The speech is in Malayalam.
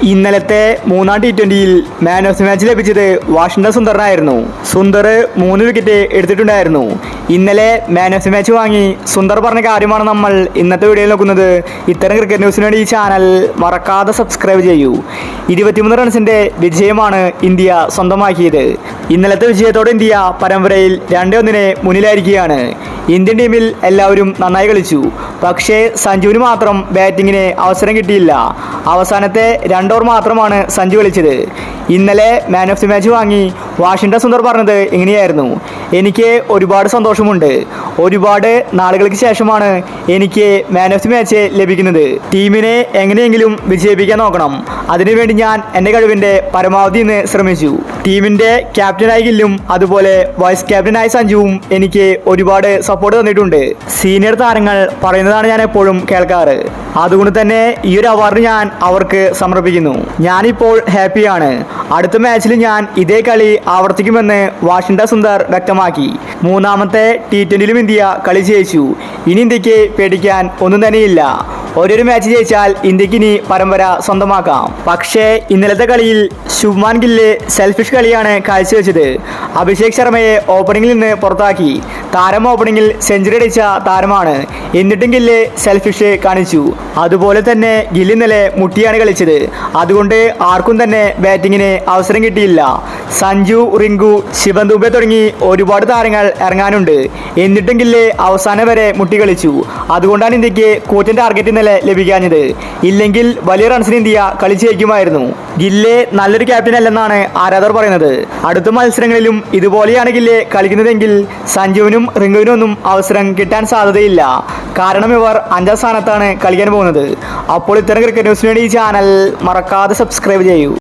ഇന്നലത്തെ മൂന്നാം T20യിൽ മാൻ ഓഫ് ദി മാച്ച് ലഭിച്ചത് വാഷിംഗ്ടൺ സുന്ദറിനായിരുന്നു. സുന്ദർ 3 വിക്കറ്റ് എടുത്തിട്ടുണ്ടായിരുന്നു. ഇന്നലെ മാൻ ഓഫ് ദി മാച്ച് വാങ്ങി സുന്ദർ പറഞ്ഞ കാര്യമാണ് നമ്മൾ ഇന്നത്തെ വീഡിയോയിൽ നോക്കുന്നത്. ഇത്തരം ക്രിക്കറ്റ് ന്യൂസിന് വേണ്ടി ഈ ചാനൽ മറക്കാതെ സബ്സ്ക്രൈബ് ചെയ്യൂ. 23 റൺസിന്റെ വിജയമാണ് ഇന്ത്യ സ്വന്തമാക്കിയത്. ഇന്നലത്തെ വിജയത്തോടെ ഇന്ത്യ പരമ്പരയിൽ 2-1 മുന്നിലായിരിക്കുകയാണ്. ഇന്ത്യൻ ടീമിൽ എല്ലാവരും നന്നായി കളിച്ചു. പക്ഷേ സഞ്ജുവിന് മാത്രം ബാറ്റിങ്ങിന് അവസരം കിട്ടിയില്ല. അവസാനത്തെ 2 ഓവർ മാത്രമാണ് സഞ്ജു കളിച്ചത്. ഇന്നലെ മാൻ ഓഫ് ദി മാച്ച് വാങ്ങി വാഷിംഗ്ടൺ സുന്ദർ പറഞ്ഞത് ഇങ്ങനെയായിരുന്നു: എനിക്ക് ഒരുപാട് സന്തോഷമുണ്ട്. ഒരുപാട് നാളുകൾക്ക് ശേഷമാണ് എനിക്ക് മാൻ ഓഫ് ദി മാച്ച് ലഭിക്കുന്നത്. ടീമിനെ എങ്ങനെയെങ്കിലും വിജയിപ്പിക്കാൻ നോക്കണം. അതിനുവേണ്ടി ഞാൻ എൻ്റെ കഴിവിൻ്റെ പരമാവധി ഇന്ന് ശ്രമിച്ചു. ടീമിൻ്റെ ക്യാപ്റ്റനായി ഗില്ലും അതുപോലെ വൈസ് ക്യാപ്റ്റനായി സഞ്ജുവും എനിക്ക് ഒരുപാട് സപ്പോർട്ട് തന്നിട്ടുണ്ട്. സീനിയർ താരങ്ങൾ പറയുന്നതാണ് ഞാൻ എപ്പോഴും കേൾക്കാറ്. അതുകൊണ്ട് തന്നെ ഈ ഒരു അവാർഡ് ഞാൻ അവർക്ക് സമർപ്പിക്കുന്നു. ഞാനിപ്പോൾ ഹാപ്പിയാണ്. അടുത്ത മാച്ചിൽ ഞാൻ ഇതേ കളി ആവർത്തിക്കുമെന്ന് വാഷിംഗ്ടൺ സുന്ദർ വ്യക്തമാക്കി. മൂന്നാമത്തെ T20യിലും ഇന്ത്യ കളി ജയിച്ചു. ഇനി ഇന്ത്യക്ക് പേടിക്കാൻ ഒന്നും തന്നെയില്ല. ഒരു മാച്ച് ജയിച്ചാൽ ഇന്ത്യക്ക് ഇനി പരമ്പര സ്വന്തമാക്കാം. പക്ഷേ ഇന്നലത്തെ കളിയിൽ ശുഭ്മാൻ ഗില്ല് സെൽഫിഷ് കളിയാണ് കാഴ്ചവെച്ചത്. അഭിഷേക് ശർമ്മയെ ഓപ്പണിംഗിൽ നിന്ന് പുറത്താക്കി. താരം ഓപ്പണിംഗിൽ സെഞ്ചുറി അടിച്ച താരമാണ്. എന്നിട്ടും ഗില്ല് സെൽഫിഷ് കാണിച്ചു. അതുപോലെ തന്നെ ഗില്ല് ഇന്നലെ മുട്ടിയാണ് കളിച്ചത്. അതുകൊണ്ട് ആർക്കും തന്നെ ബാറ്റിങ്ങിന് അവസരം കിട്ടിയില്ല. സഞ്ജു, റിങ്കു, ശിവൻ ദുബെ തുടങ്ങി ഒരുപാട് താരങ്ങൾ ഇറങ്ങാനുണ്ട്. എന്നിട്ടും ഗില്ല് അവസാനം വരെ മുട്ടി കളിച്ചു. അതുകൊണ്ടാണ് ഇന്ത്യക്ക് കൂറ്റൻ ടാർഗറ്റ് ഇന്നലെ ലഭിക്കാഞ്ഞത്. ഇല്ലെങ്കിൽ വലിയ റൺസിന് ഇന്ത്യ കളി ജയിക്കുമായിരുന്നു. ഗില്ല് നല്ലൊരു ക്യാപ്റ്റൻ അല്ലെന്നാണ് ആരാധകർ പറയുന്നത്. അടുത്ത മത്സരങ്ങളിലും ഇതുപോലെയാണ് ഗില്ല് കളിക്കുന്നതെങ്കിൽ സഞ്ജുവിനും റിങ്കുവിനും ഒന്നും അവസരം കിട്ടാൻ സാധ്യതയില്ല. കാരണം ഇവർ 5ാം സ്ഥാനത്താണ് കളിക്കാൻ പോകുന്നത്. അപ്പോൾ ഇത്തരം ക്രിക്കറ്റ് ന്യൂസിന് വേണ്ടി ഈ ചാനൽ മറക്കാതെ സബ്സ്ക്രൈബ് ചെയ്യൂ.